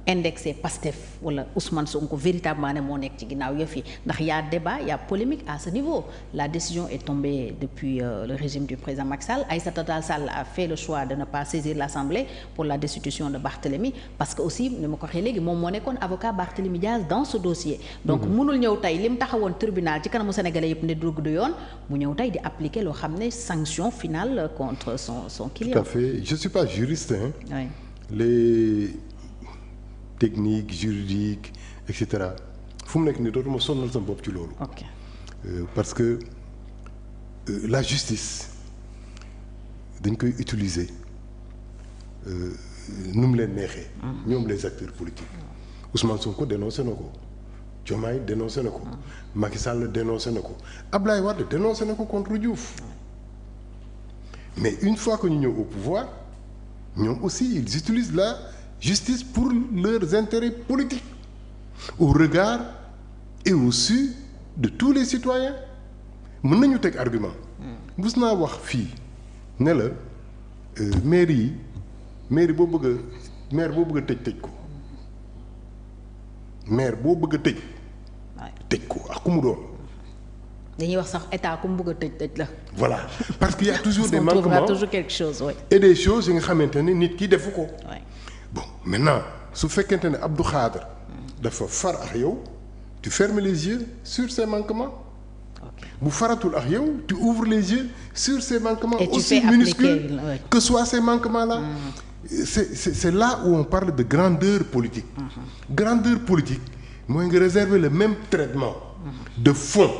indexé Pastef wala Ousmane Sonko véritablement ne moo nekk ci ginnaaw yëf yi ndax y a débat y a polémique à ce niveau. La décision est tombée depuis le régime du président Macky Sall. Aïssata Tall Sall a fait le choix de ne pas saisir l'Assemblée pour la destitution de Barthélémy parce que aussi ni ma ko waxee léegi moom moo nekkoon avocat Barthélémy Diaz dans ce dossier. Donc mënul ñëw tey lim taxawoon tribunal ci kanamu sénégalais yëpp ne dugg du yoon mu ñëw tey di appliquer loo xam ne sanction finale contre son client. Tout à fait. Je suis pas juriste, hein. Oui. Les technique juridique et cetera fu mu nekk nii dootuma sonnal sama bopp ci loolu. Ok. Parce que la justice dañ koy utiliser nu mu leen neexee. ñoom les acteurs politiques. Ousmane Sonko dénoncé na ko. Diomaye dénoncé na ko. Macky Sall dénoncé na ko. Ablaye Wade dénoncé na ko contre Diouf. Mais une fois que ñu ñëw au pouvoir ñoom aussi ils utilisent la justice pour leurs intérêts politiques au regard et au su de tous les citoyens mën nañu teg argument mus naa wax fii ne la maire boo bëgg a maire boo bëgg a tëj ko maire boo bëgg a tëj ko ak ku mu doon dañuy wax sax état ku mu bëgg a tëj la. voilà parce qu'il y a toujours des manquements, on trouvera toujours quelque chose, oui. Et des choses yi nga xamante ne nit ki defu ko. Oui. Bon maintenant su fekkente ne Abdou Khadre dafa far ak yow tu fermes les yeux sur ces manquements. Bu faratul ak yow tu ouvres les yeux sur ces manquements. Et aussi minuscules que soient ces manquements là. C'est là où on parle de grandeur politique. Grandeur politique mooy nga réserver le même traitement de fond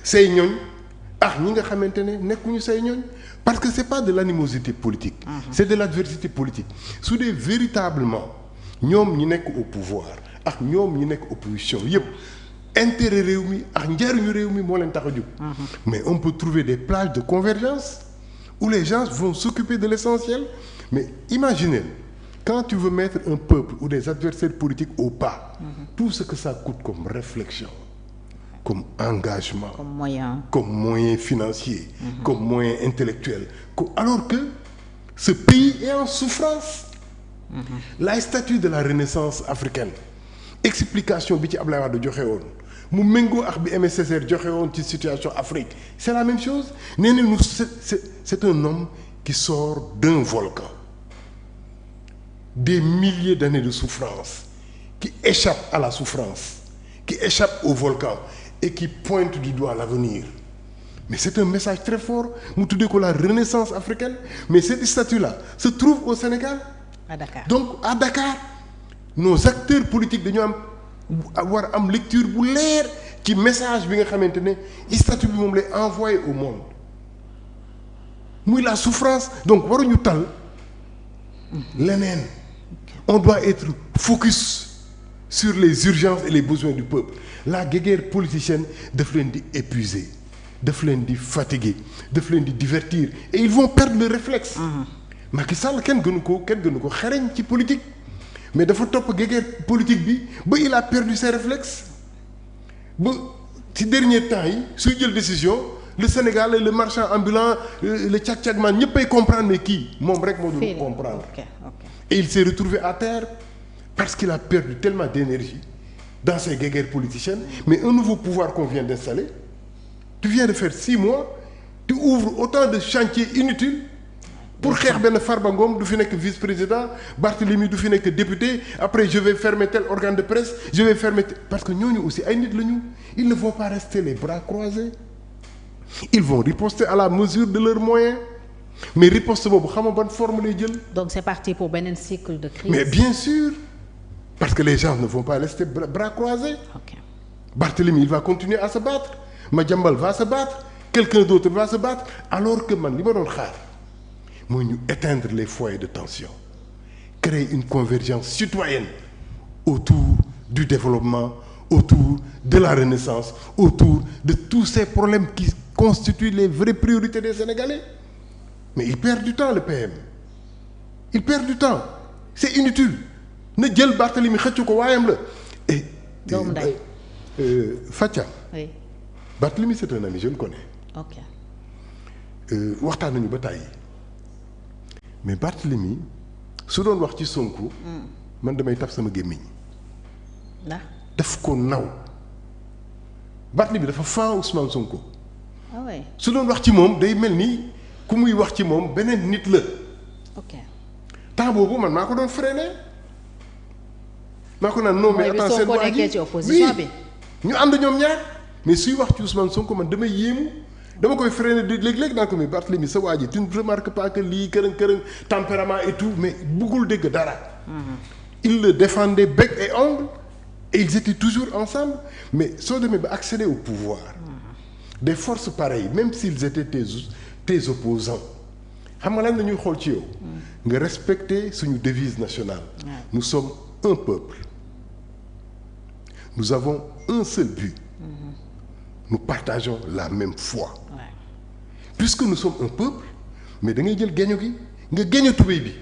say ñooñ ak ñi nga xamante ne nekkuñu say ñooñ. Parce que c'est pas de l'animosité politique. C'est de l'adversité politique. su dee véritablement ñoom ñi nekk au pouvoir ak ñoom ñi nekk opposition yépp intérêt réew mi ak njariñu réew mi moo leen tax a jóg. Mais on peut trouver des plages de convergence où les gens vont s'occuper de l'essentiel. Mais imaginez quand tu veux mettre un peuple ou des adversaires politiques au pas, tout ce que ça coûte comme réflexion, comme engagement, comme moyen financier, comme moyen intellectuel, alors que ce pays est en souffrance. La statue de la Renaissance africaine, explication bi ci Ablaye Wade joxe woon mu méngoo ak bi Aimé Césaire joxe woon ci situation Afrique c'est la même chose. Nee nañu c'est un homme qui sort d'un volcan, des milliers d'années de souffrance, qui échappe à la souffrance, qui échappe au volcan et qui pointe du doigt l'avenir. Mais c'est un message très fort mu tuddee ko la Renaissance africaine. Mais cette statue-là se trouve au Sénégal. À Dakar. Donc à Dakar nos acteurs politiques dañu war am lecture bu leer ci message bi nga xamante ne statue bi moom lay envoyer au monde muy la souffrance. Donc waruñu tal leneen. On doit être focus sur les urgences et les besoins du peuple. La guéguerre politicienne daf leen di épuiser, daf leen di fatiguer, daf leen di divertir et ils vont perdre le réflexe. Macky Sall kenn gënu ko xereñ ci politique mais dafa topp guéguerre politique bi ba il a perdu ses réflexes ba ci dernier temps yi suy jël décision le Sénégal le marchand ambulant le cag-cagman ñëppay comprendre mais kii moom rek moo dul comprendre. Et il s'est retrouvé à terre parce qu'il a perdu tellement d'énergie dans ces guéguerres politiciennes. Mais un nouveau pouvoir qu'on vient d'installer, tu viens de faire 6 mois, tu ouvres autant de chantiers inutiles pour xeex benn Farba Ngom du fi nekk vice-président, Barthélémy du fi nekk député, après je vais fermer tel organe de presse, je vais fermer parce que ñooñu aussi ay nit lañu, ils ne vont pas rester les bras croisés. Ils vont riposter à la mesure de leurs moyens. Mais riposte boobu xam nga ban forme lay jël. Donc c'est parti pour beneen cycle de crise. Mais bien sûr, parce que les gens ne vont pas rester bras croisés. Barthélémy il va continuer à se battre, Madiambal va se battre, quelqu'un d'autre va se battre, alors que man li ma doon xaar mooy ñu éteindre les foyers de tension, créer une convergence citoyenne autour du développement, autour de la renaissance, autour de tous ces problèmes qui constituent les vraies priorités des Sénégalais. Mais il perd du temps le PM, il perd du temps, c'est inutile. Na jël Barthélémy xëcc ko waayam la. Et doomu ndey Fatia. Oui. Barthélémy c'est un ami, je le connais. Ok. Waxtaan nañu ba tàyyi mais Barthélémy su doon wax ci Sonko. man damay taf sama gémmiñ. ndax daf ko naw. Barthélémy dafa fan Ousmane Sonko. ah ouais. su doon wax ci moom day mel ni ku muy wax ci moom beneen nit la. ok temps boobu man maa ko doon freiné. maa ko naan non mais attends seen waa ji ci opposition bi. ñu ànd ñoom ñaar mais suy wax ci Ousmane Sonko man damay yéemu dama koy freiné di léeg-léeg naa ko mais Barthélémy sa waa ji tu ne remarques pas que lii kërën tempérament et tout mais buggul dégg dara. il le défendait bec et ongle et ils étaient toujours ensemble mais soo demee ba accéder au pouvoir. des forces pareilles même s'ils étaient tes opposants xam nga lan la ñuy xool ci yow. nga respecter suñu devise nationale. nous sommes un peuple. nous avons un seul but. Nous partageons la même foi. Ouais. Puisque nous sommes un peuple mais da ngay jël geño gi nga geño tubéy bi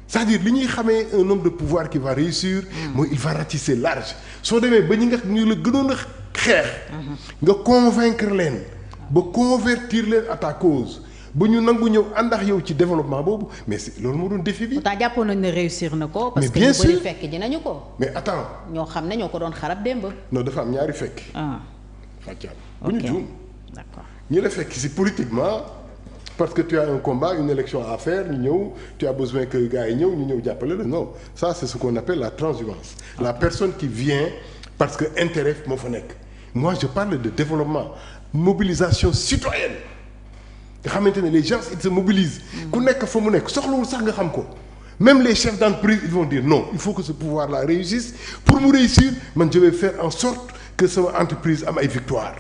c'est-à-dire li ñuy xamee un homme de pouvoir qui va réussir. mooy il va ratisser large. soo demee ba ñi nga ñu la gënoon a xeex. nga convaincre leen ba convertir leen à ta cause ba ñu nangu ñëw ànd ak yow ci développement boobu mais loolu moo doon défi bi. pourtant jàppoon nañu ne réussir na ko. parce que bien ñu bëri sûr fekk ji nañu ko. mais attends. ñoo xam ne ñoo ko doon xarab démb. non dafa am ñaari fekk. Fatial bu ñu juum. d'accord ñi la fekk si politiquement parce que tu as un combat une élection à faire ñu ñëw tu as besoin que gars yi ñëw ñu ñëw jàppale la non ça c'est ce qu'on appelle la transhumance. La personne qui vient parce que intérêt moo fa nekk. moi je parle de développement mobilisation citoyenne nga xamante ne les gens ils se mobilisent. ku nekk fa mu nekk soxlawul sax nga xam ko. même les chefs d'entreprise ils vont dire non il faut que ce pouvoir là réussisse pour mu réussir man je vais faire en sorte que sama entreprise am ay victoire.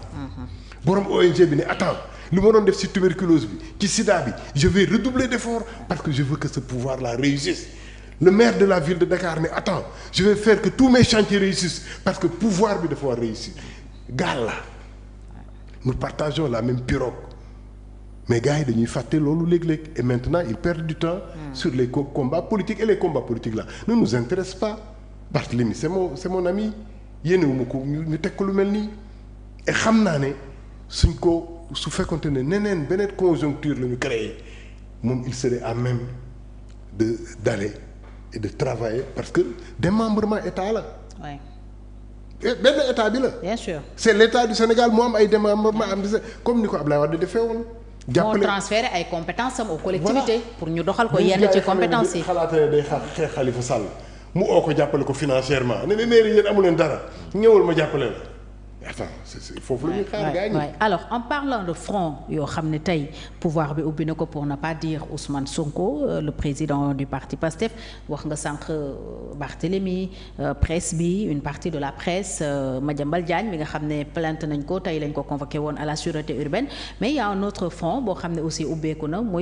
borom ONG bi ne attends li ma doon def ci tuberculose bi ci sida bi je vais redoubler d'efforts parce que je veux que ce pouvoir là réussisse. le maire de la ville de Dakar ne attends je vais faire que tous mes chantiers réussissent parce que pouvoir bi dafa war réussir. gaal la nous partageons la même pirogue mais gars yi dañuy fàtte loolu léeg-léeg et maintenant ils perdent du temps. sur les combats politiques et les combats politiques là ne nous intéressent pas. Barthélémy c'est mon ami yéenewuma ko ñu teg ko lu mel nii et xam naa ne suñ ko su fekkonte ne neneen beneen conjoncture la ñu créé moom il serait à même d'aller et de travailler parce que démembrement état la. ouais. benn état bi la. bien sûr. c'est l'état du Sénégal moo am ay démembrement am comme ni ko Ablaye Wade defee woon. moo transférer ay compétences am aux collectivités. pour ñu doxal ko yenn ci compétences yi. xalaatee day xeex Khalifa Sall mu oo ko jàppale ko financièrement ne mairie yéen amu leen dara ñëwal ma jàppale la. attends c'est foofu la ñuy xaar gars ñi. alors en parlant de front yoo xam ne tey pouvoir bi ubbi na ko pour ne pas dire Ousmane Sonko le président du parti PASTEF wax nga sànq Barthélémy presse bi une partie de la presse Madiambal Diagne mi nga xam ne plainte nañ ko tey lañ ko convoqué woon à la sûreté urbaine mais il y a un autre front boo xam ne aussi ubbeeku na mooy